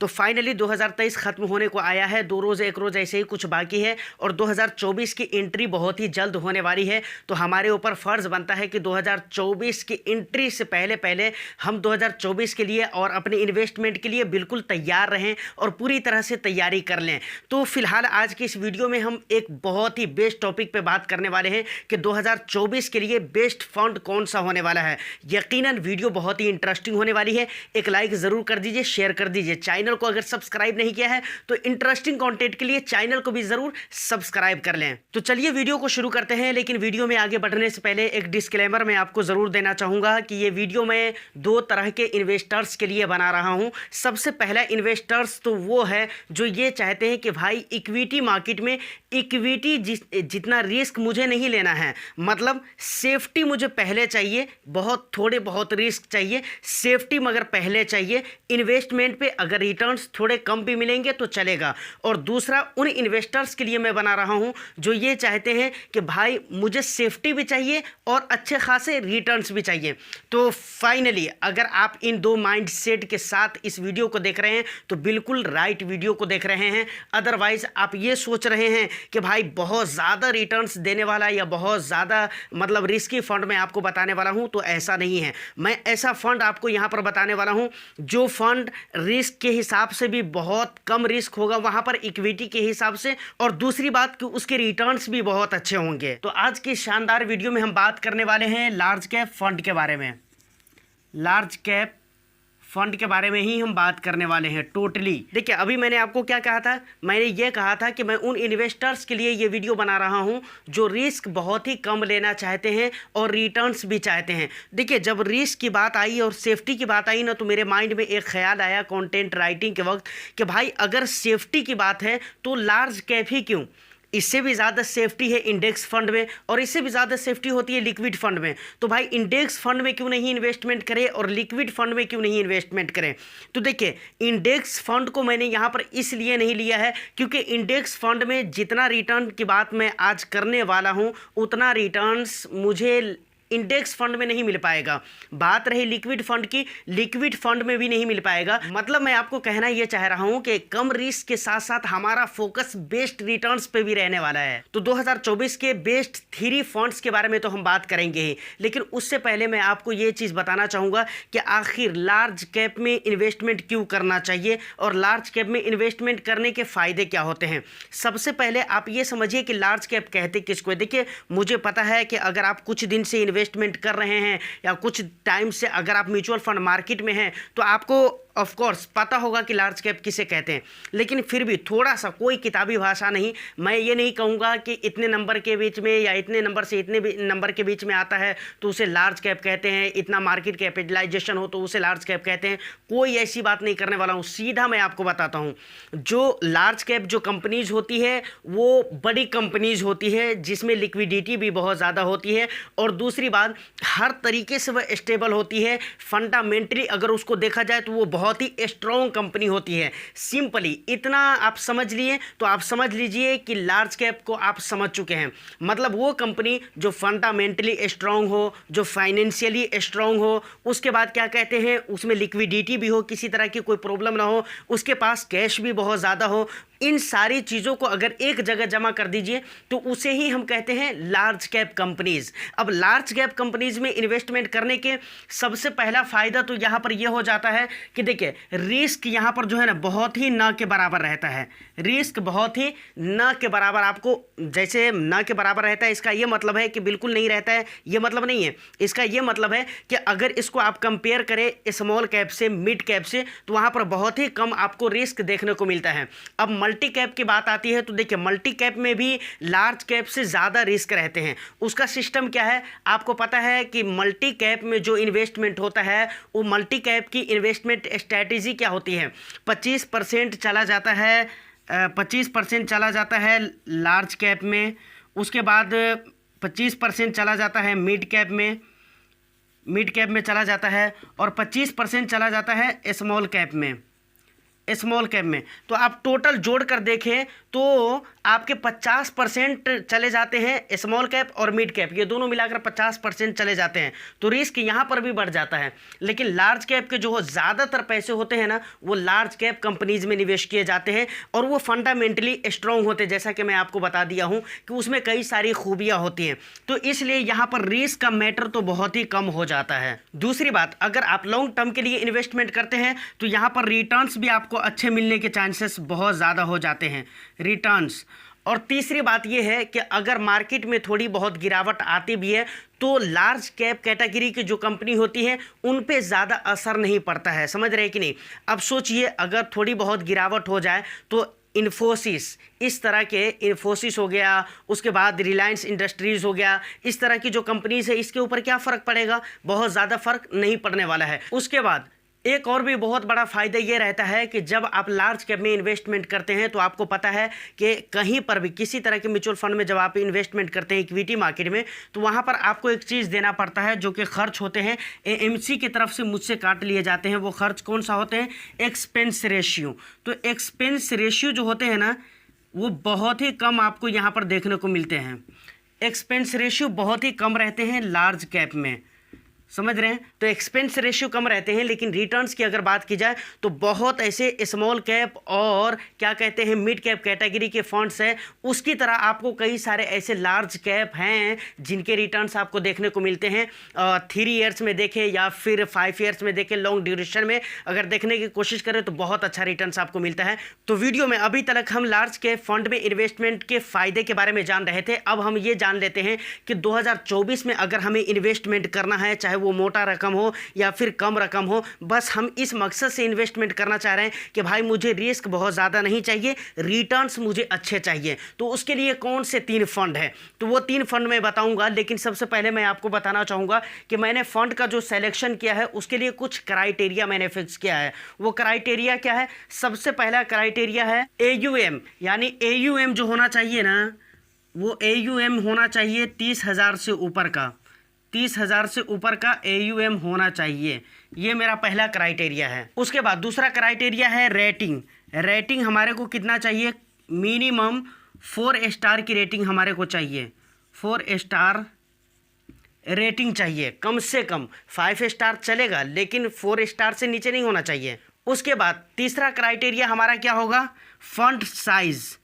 तो फाइनली 2023 खत्म होने को आया है, 2 रोज़ 1 रोज़ ऐसे ही कुछ बाकी है और 2024 की एंट्री बहुत ही जल्द होने वाली है। तो हमारे ऊपर फ़र्ज़ बनता है कि 2024 की एंट्री से पहले पहले हम 2024 के लिए और अपने इन्वेस्टमेंट के लिए बिल्कुल तैयार रहें और पूरी तरह से तैयारी कर लें। तो फिलहाल आज की इस वीडियो में हम एक बहुत ही बेस्ट टॉपिक पे बात करने वाले हैं कि 2024 के लिए बेस्ट फंड कौन सा होने वाला है। यकीनन वीडियो बहुत ही इंटरेस्टिंग होने वाली है। एक लाइक ज़रूर कर दीजिए, शेयर कर दीजिए। चैनल को अगर सब्सक्राइब नहीं किया है तो इंटरेस्टिंग कंटेंट के लिए चैनल को भी ज़रूर सब्सक्राइब कर लें। तो चलिए वीडियो को शुरू करते हैं, लेकिन वीडियो में आगे बढ़ने से पहले एक डिस्क्लेमर मैं आपको ज़रूर देना चाहूँगा कि ये वीडियो मैं 2 तरह के इन्वेस्टर्स के लिए बना रहा हूँ। सबसे पहला इन्वेस्टर्स तो वो है जो ये चाहते हैं कि भाई इक्विटी मार्केट में इक्विटी जितना रिस्क मुझे नहीं लेना है, मतलब सेफ्टी मुझे पहले चाहिए, बहुत थोड़े बहुत रिस्क चाहिए, सेफ्टी मगर पहले चाहिए। इन्वेस्टमेंट पे अगर रिटर्न्स थोड़े कम भी मिलेंगे तो चलेगा। और दूसरा उन इन्वेस्टर्स के लिए मैं बना रहा हूँ जो ये चाहते हैं कि भाई मुझे सेफ्टी भी चाहिए और अच्छे खासे रिटर्न्स भी चाहिए। तो फाइनली अगर आप इन 2 माइंड सेट के साथ इस वीडियो को देख रहे हैं तो बिल्कुल राइट वीडियो को देख रहे हैं। अदरवाइज़ आप ये सोच रहे हैं कि भाई बहुत ज़्यादा रिटर्न्स देने वाला या बहुत ज़्यादा मतलब रिस्की फंड मैं आपको बताने वाला हूँ, तो ऐसा नहीं है। मैं ऐसा फंड आपको यहाँ पर बताने वाला हूँ जो फंड रिस्क के हिसाब से भी बहुत कम रिस्क होगा वहाँ पर इक्विटी के हिसाब से, और दूसरी बात कि उसके रिटर्न्स भी बहुत अच्छे होंगे। तो आज की शानदार वीडियो में हम बात करने वाले हैं लार्ज कैप फंड के बारे में। लार्ज कैप फंड के बारे में ही हम बात करने वाले हैं टोटली। देखिए अभी मैंने आपको क्या कहा था, मैंने ये कहा था कि मैं उन इन्वेस्टर्स के लिए ये वीडियो बना रहा हूं जो रिस्क बहुत ही कम लेना चाहते हैं और रिटर्न्स भी चाहते हैं। देखिए जब रिस्क की बात आई और सेफ्टी की बात आई ना, तो मेरे माइंड में एक ख्याल आया कंटेंट राइटिंग के वक्त कि भाई अगर सेफ्टी की बात है तो लार्ज कैप ही क्यों, इससे भी ज़्यादा सेफ्टी है इंडेक्स फंड में और इससे भी ज़्यादा सेफ्टी होती है लिक्विड फंड में। तो भाई इंडेक्स फंड में क्यों नहीं इन्वेस्टमेंट करें और लिक्विड फंड में क्यों नहीं इन्वेस्टमेंट करें। तो देखिए इंडेक्स फंड को मैंने यहाँ पर इसलिए नहीं लिया है क्योंकि इंडेक्स फंड में जितना रिटर्न की बात मैं आज करने वाला हूँ उतना रिटर्न्स मुझे इंडेक्स फंड में नहीं मिल पाएगा। बात रही लिक्विड फंड की, लिक्विड फंड में भी नहीं मिल पाएगा। मतलब मैं आपको कहना ये चाह रहा हूं कि कम रिस्क के साथ साथ हमारा फोकस बेस्ट रिटर्न्स पे भी रहने वाला है। तो 2024 के बेस्ट 3 फंड्स के बारे में तो हम बात करेंगे ही, लेकिन उससे पहले मैं आपको ये चीज़ बताना चाहूँगा कि आखिर लार्ज कैप में इन्वेस्टमेंट क्यों करना चाहिए और लार्ज कैप में इन्वेस्टमेंट करने के फ़ायदे क्या होते हैं। सबसे पहले आप ये समझिए कि लार्ज कैप कहते किसको है। देखिए मुझे पता है कि अगर आप कुछ दिन से इन्वेस्टमेंट कर रहे हैं या कुछ टाइम से अगर आप म्यूचुअल फंड मार्केट में हैं तो आपको ऑफ कोर्स पता होगा कि लार्ज कैप किसे कहते हैं, लेकिन फिर भी थोड़ा सा कोई किताबी भाषा नहीं, मैं ये नहीं कहूँगा कि इतने नंबर के बीच में या इतने नंबर से इतने नंबर के बीच में आता है तो उसे लार्ज कैप कहते हैं, इतना मार्केट कैपिटलाइजेशन हो तो उसे लार्ज कैप कहते हैं। कोई ऐसी बात नहीं करने वाला हूँ, सीधा मैं आपको बताता हूँ। जो लार्ज कैप जो कंपनीज होती है वो बड़ी कंपनीज होती है जिसमें लिक्विडिटी भी बहुत ज़्यादा होती है, और दूसरी बात हर तरीके से वह स्टेबल होती है। फंडामेंटली अगर उसको देखा जाए तो वो बहुत ही स्ट्रॉन्ग कंपनी होती है। सिंपली इतना आप समझ लिए तो आप समझ लीजिए कि लार्ज कैप को आप समझ चुके हैं। मतलब वो कंपनी जो फंडामेंटली स्ट्रॉन्ग हो, जो फाइनेंशियली स्ट्रॉन्ग हो, उसके बाद क्या कहते हैं उसमें लिक्विडिटी भी हो, किसी तरह की कोई प्रॉब्लम ना हो, उसके पास कैश भी बहुत ज़्यादा हो, इन सारी चीज़ों को अगर एक जगह जमा कर दीजिए तो उसे ही हम कहते हैं लार्ज कैप कंपनीज़। अब लार्ज कैप कंपनीज़ में इन्वेस्टमेंट करने के सबसे पहला फ़ायदा तो यहाँ पर यह हो जाता है कि देखिए रिस्क यहाँ पर जो है ना बहुत ही ना के बराबर रहता है। रिस्क बहुत ही ना के बराबर, आपको जैसे ना के बराबर रहता है इसका ये मतलब है कि बिल्कुल नहीं रहता है, ये मतलब नहीं है। इसका ये मतलब है कि अगर इसको आप कंपेयर करें स्मॉल कैप से, मिड कैप से, तो वहाँ पर बहुत ही कम आपको रिस्क देखने को मिलता है। अब मल्टी कैप की बात आती है तो देखिए मल्टी कैप में भी लार्ज कैप से ज़्यादा रिस्क रहते हैं। उसका सिस्टम क्या है आपको पता है कि मल्टी कैप में जो इन्वेस्टमेंट होता है वो मल्टी कैप की इन्वेस्टमेंट स्ट्रैटेजी क्या होती है, 25% चला जाता है 25% चला जाता है लार्ज कैप में, उसके बाद 25% चला जाता है मिड कैप में चला जाता है, और 25% चला जाता है स्मॉल कैप में। स्मॉल कैप में, तो आप टोटल जोड़ कर देखें तो आपके 50% चले जाते हैं स्मॉल कैप और मिड कैप, ये दोनों मिलाकर 50% चले जाते हैं, तो रिस्क यहाँ पर भी बढ़ जाता है। लेकिन लार्ज कैप के जो ज़्यादातर पैसे होते हैं ना, वो लार्ज कैप कंपनीज़ में निवेश किए जाते हैं और वो फंडामेंटली स्ट्रॉन्ग होते हैं, जैसा कि मैं आपको बता दिया हूँ कि उसमें कई सारी खूबियाँ होती हैं, तो इसलिए यहाँ पर रिस्क का मैटर तो बहुत ही कम हो जाता है। दूसरी बात, अगर आप लॉन्ग टर्म के लिए इन्वेस्टमेंट करते हैं तो यहाँ पर रिटर्न्स भी आपको अच्छे मिलने के चांसेस बहुत ज़्यादा हो जाते हैं, रिटर्न्स। और तीसरी बात यह है कि अगर मार्केट में थोड़ी बहुत गिरावट आती भी है तो लार्ज कैप कैटेगरी की जो कंपनी होती है उन पे ज़्यादा असर नहीं पड़ता है, समझ रहे हैं कि नहीं। अब सोचिए अगर थोड़ी बहुत गिरावट हो जाए तो इन्फोसिस, इस तरह के इन्फोसिस हो गया, उसके बाद रिलायंस इंडस्ट्रीज़ हो गया, इस तरह की जो कंपनीज है इसके ऊपर क्या फ़र्क पड़ेगा, बहुत ज़्यादा फ़र्क नहीं पड़ने वाला है। उसके बाद एक और भी बहुत बड़ा फ़ायदा ये रहता है कि जब आप लार्ज कैप में इन्वेस्टमेंट करते हैं तो आपको पता है कि कहीं पर भी किसी तरह के म्यूचुअल फंड में जब आप इन्वेस्टमेंट करते हैं इक्विटी मार्केट में, तो वहाँ पर आपको एक चीज़ देना पड़ता है जो कि खर्च होते हैं, एएमसी की तरफ से मुझसे काट लिए जाते हैं। वो खर्च कौन सा होते हैं, एक्सपेंस रेशियो। तो एक्सपेंस रेशियो जो होते हैं ना वो बहुत ही कम आपको यहाँ पर देखने को मिलते हैं, एक्सपेंस रेशियो बहुत ही कम रहते हैं लार्ज कैप में, समझ रहे हैं। तो एक्सपेंस रेशियो कम रहते हैं, लेकिन रिटर्न्स की अगर बात की जाए तो बहुत ऐसे स्मॉल कैप और क्या कहते हैं मिड कैप कैटेगरी के फंड्स हैं, उसकी तरह आपको कई सारे ऐसे लार्ज कैप हैं जिनके रिटर्न्स आपको देखने को मिलते हैं 3 ईयर्स में देखें या फिर 5 ईयर्स में देखें, लॉन्ग ड्यूरेशन में अगर देखने की कोशिश करें तो बहुत अच्छा रिटर्न्स आपको मिलता है। तो वीडियो में अभी तक हम लार्ज कैप फंड में इन्वेस्टमेंट के फ़ायदे के बारे में जान रहे थे। अब हम ये जान लेते हैं कि 2024 में अगर हमें इन्वेस्टमेंट करना है, चाहे वो मोटा रकम हो या फिर कम रकम हो, बस हम इस मकसद से इन्वेस्टमेंट करना चाह रहे हैं कि भाई मुझे रिस्क बहुत ज़्यादा नहीं चाहिए, रिटर्न्स मुझे अच्छे चाहिए, तो उसके लिए कौन से 3 फंड है, तो वो 3 फंड मैं बताऊंगा। लेकिन सबसे पहले मैं आपको बताना चाहूँगा कि मैंने फ़ंड का जो सिलेक्शन किया है उसके लिए कुछ क्राइटेरिया मैंने फिक्स किया है। वो क्राइटेरिया क्या है, सबसे पहला क्राइटेरिया है AUM, यानी AUM जो होना चाहिए ना, वो AUM होना चाहिए 30,000 से ऊपर का, 30,000 से ऊपर का AUM होना चाहिए, ये मेरा पहला क्राइटेरिया है। उसके बाद दूसरा क्राइटेरिया है रेटिंग। रेटिंग हमारे को कितना चाहिए, मिनिमम 4 स्टार की रेटिंग हमारे को चाहिए, 4 स्टार रेटिंग चाहिए, कम से कम 5 स्टार चलेगा लेकिन 4 स्टार से नीचे नहीं होना चाहिए। उसके बाद तीसरा क्राइटेरिया हमारा क्या होगा, फंड साइज,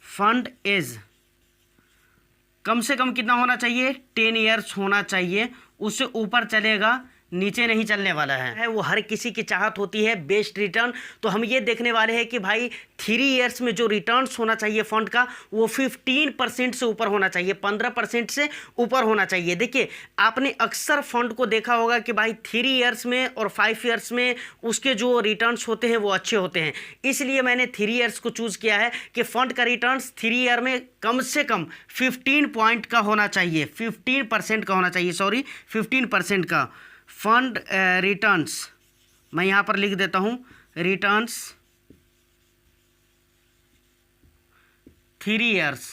फंड एज कम से कम कितना होना चाहिए, 10 ईयर्स होना चाहिए, उससे ऊपर चलेगा, नीचे नहीं चलने वाला है। वो हर किसी की चाहत होती है बेस्ट रिटर्न, तो हम ये देखने वाले हैं कि भाई 3 ईयर्स में जो रिटर्न्स होना चाहिए फंड का वो 15% से ऊपर होना चाहिए, 15% से ऊपर होना चाहिए। देखिए आपने अक्सर फंड को देखा होगा कि भाई 3 ईयर्स में और 5 ईयर्स में उसके जो रिटर्न्स होते हैं वो अच्छे होते हैं, इसलिए मैंने 3 ईयर्स को चूज़ किया है कि फंड का रिटर्न्स 3 ईयर में कम से कम 15 पॉइंट का होना चाहिए, 15% का होना चाहिए, 15% का फंड रिटर्न्स। मैं यहाँ पर लिख देता हूँ, रिटर्न्स 3 ईयर्स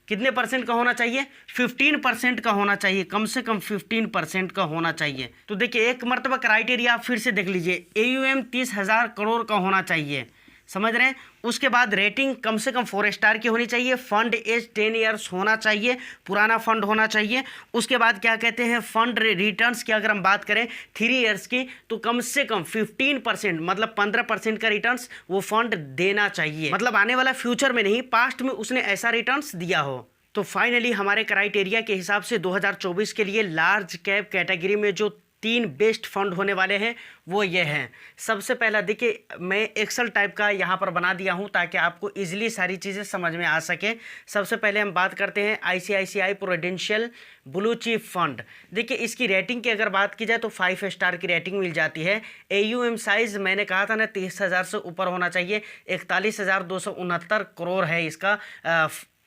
कितने परसेंट का होना चाहिए, 15% का होना चाहिए, कम से कम 15% का होना चाहिए। तो देखिए एक मरतबा क्राइटेरिया आप फिर से देख लीजिए, AUM 30,000 करोड़ का होना चाहिए, समझ रहे हैं। उसके बाद रेटिंग कम से कम 4 स्टार की होनी चाहिए, फंड एज 10 ईयर्स होना चाहिए, पुराना फंड होना चाहिए। उसके बाद क्या कहते हैं, फंड रिटर्न्स की अगर हम बात करें 3 ईयर्स की तो कम से कम 15% मतलब 15% का रिटर्न्स वो फंड देना चाहिए, मतलब आने वाला फ्यूचर में नहीं, पास्ट में उसने ऐसा रिटर्न्स दिया हो। तो फाइनली हमारे क्राइटेरिया के हिसाब से 2024 के लिए लार्ज कैप कैटेगरी में जो 3 बेस्ट फंड होने वाले हैं वो ये हैं। सबसे पहला देखिए मैं एक्सेल टाइप का यहाँ पर बना दिया हूँ ताकि आपको इजीली सारी चीज़ें समझ में आ सके। सबसे पहले हम बात करते हैं ICICI prudential blue chip fund. देखिए इसकी रेटिंग की अगर बात की जाए तो 5 स्टार की रेटिंग मिल जाती है। AUM साइज़ मैंने कहा था ना 30,000 से ऊपर होना चाहिए, 41,269 करोड़ है इसका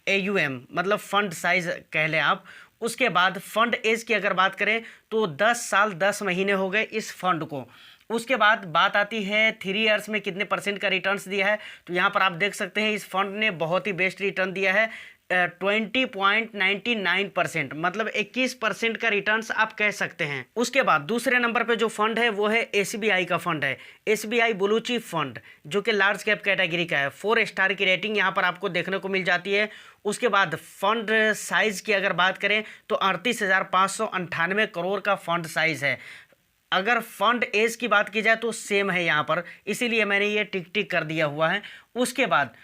AUM, मतलब फंड साइज़ कह लें आप। उसके बाद फंड एज की अगर बात करें तो 10 साल 10 महीने हो गए इस फंड को। उसके बाद बात आती है 3 ईयर्स में कितने % का रिटर्न्स दिया है, तो यहाँ पर आप देख सकते हैं इस फंड ने बहुत ही बेस्ट रिटर्न दिया है, 20.99%, मतलब 21% का रिटर्न्स आप कह सकते हैं। उसके बाद दूसरे नंबर पे जो फंड है वो है एसबीआई का फंड है, एसबीआई ब्लू चिप फंड, जो कि लार्ज कैप कैटेगरी का है। 4 स्टार की रेटिंग यहाँ पर आपको देखने को मिल जाती है। उसके बाद फंड साइज की अगर बात करें तो 38,598 करोड़ का फंड साइज है। अगर फंड एज की बात की जाए तो सेम है यहाँ पर, इसीलिए मैंने ये टिक टिक कर दिया हुआ है। उसके बाद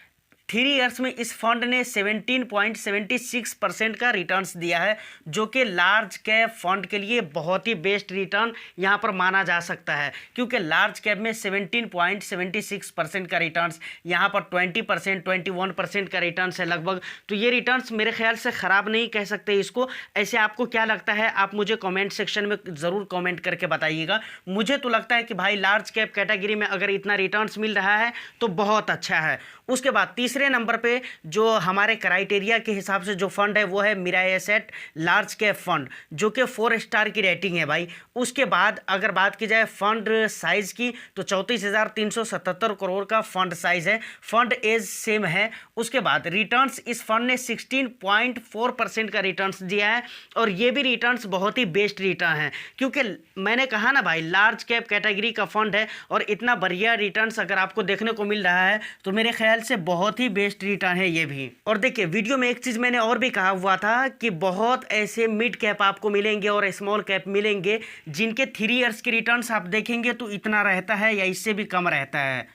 3 ईयर्स में इस फंड ने 17.76% का रिटर्न्स दिया है, जो कि लार्ज कैप फंड के लिए बहुत ही बेस्ट रिटर्न यहाँ पर माना जा सकता है, क्योंकि लार्ज कैप में 17.76% का रिटर्न्स, यहाँ पर 20% 21% का रिटर्न्स है लगभग। तो ये रिटर्न्स मेरे ख्याल से ख़राब नहीं कह सकते इसको। ऐसे आपको क्या लगता है, आप मुझे कमेंट सेक्शन में ज़रूर कमेंट करके बताइएगा। मुझे तो लगता है कि भाई लार्ज कैप कैटेगरी में अगर इतना रिटर्न्स मिल रहा है तो बहुत अच्छा है। उसके बाद तीसरे नंबर पे जो हमारे क्राइटेरिया के हिसाब से जो फंड है वो है Mirae asset large cap fund, जो कि 4 स्टार की रेटिंग है भाई। उसके बाद अगर बात की जाए फंड साइज की तो 34,377 करोड़ का फंड साइज है, फंड एज सेम है। उसके बाद रिटर्न्स इस फंड ने 16.4% का रिटर्न्स दिया है, और ये भी रिटर्न्स बहुत ही बेस्ट रिटर्न है, क्योंकि मैंने कहा ना भाई लार्ज कैप कैटेगरी का फंड है और इतना बढ़िया रिटर्न्स अगर आपको देखने को मिल रहा है तो मेरे ख्याल से बहुत ही बेस्ट रिटर्न है ये भी। और देखिए वीडियो में एक चीज़ मैंने और भी कहा हुआ था कि बहुत ऐसे मिड कैप आपको मिलेंगे और स्मॉल कैप मिलेंगे जिनके 3 ईयर्स के रिटर्न्स आप देखेंगे तो इतना रहता है या इससे भी कम रहता है।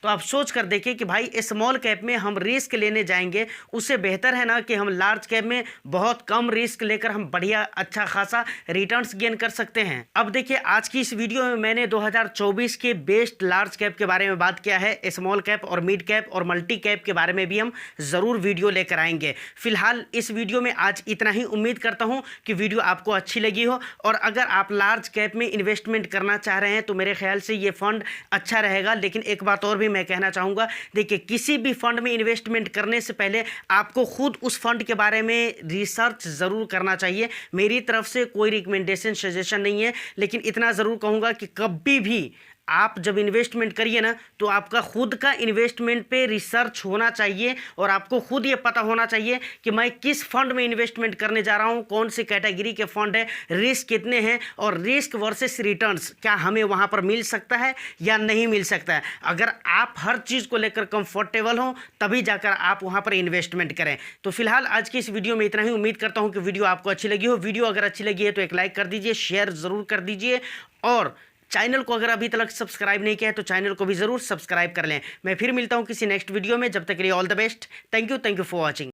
तो आप सोच कर देखिए कि भाई स्मॉल कैप में हम रिस्क लेने जाएंगे, उससे बेहतर है ना कि हम लार्ज कैप में बहुत कम रिस्क लेकर हम बढ़िया अच्छा खासा रिटर्न्स गेन कर सकते हैं। अब देखिए आज की इस वीडियो में मैंने 2024 के बेस्ट लार्ज कैप के बारे में बात किया है। स्मॉल कैप और मिड कैप और मल्टी कैप के बारे में भी हम ज़रूर वीडियो लेकर आएंगे। फिलहाल इस वीडियो में आज इतना ही। उम्मीद करता हूँ कि वीडियो आपको अच्छी लगी हो, और अगर आप लार्ज कैप में इन्वेस्टमेंट करना चाह रहे हैं तो मेरे ख्याल से ये फंड अच्छा रहेगा। लेकिन एक बात और भी मैं कहना चाहूंगा, देखिए किसी भी फंड में इन्वेस्टमेंट करने से पहले आपको खुद उस फंड के बारे में रिसर्च जरूर करना चाहिए। मेरी तरफ से कोई रिकमेंडेशन सजेशन नहीं है, लेकिन इतना ज़रूर कहूँगा कि कभी भी आप जब इन्वेस्टमेंट करिए ना तो आपका खुद का इन्वेस्टमेंट पे रिसर्च होना चाहिए, और आपको खुद ये पता होना चाहिए कि मैं किस फंड में इन्वेस्टमेंट करने जा रहा हूँ, कौन सी कैटेगरी के फंड है, रिस्क कितने हैं, और रिस्क वर्सेस रिटर्न्स क्या हमें वहाँ पर मिल सकता है या नहीं मिल सकता है। अगर आप हर चीज़ को लेकर कंफर्टेबल हो तभी जाकर आप वहाँ पर इन्वेस्टमेंट करें। तो फिलहाल आज की इस वीडियो में इतना ही। उम्मीद करता हूँ कि वीडियो आपको अच्छी लगी हो। वीडियो अगर अच्छी लगी है तो एक लाइक कर दीजिए, शेयर ज़रूर कर दीजिए, और चैनल को अगर अभी तक सब्सक्राइब नहीं किया है तो चैनल को भी ज़रूर सब्सक्राइब कर लें। मैं फिर मिलता हूं किसी नेक्स्ट वीडियो में, जब तक के लिए all the best. Thank you for watching.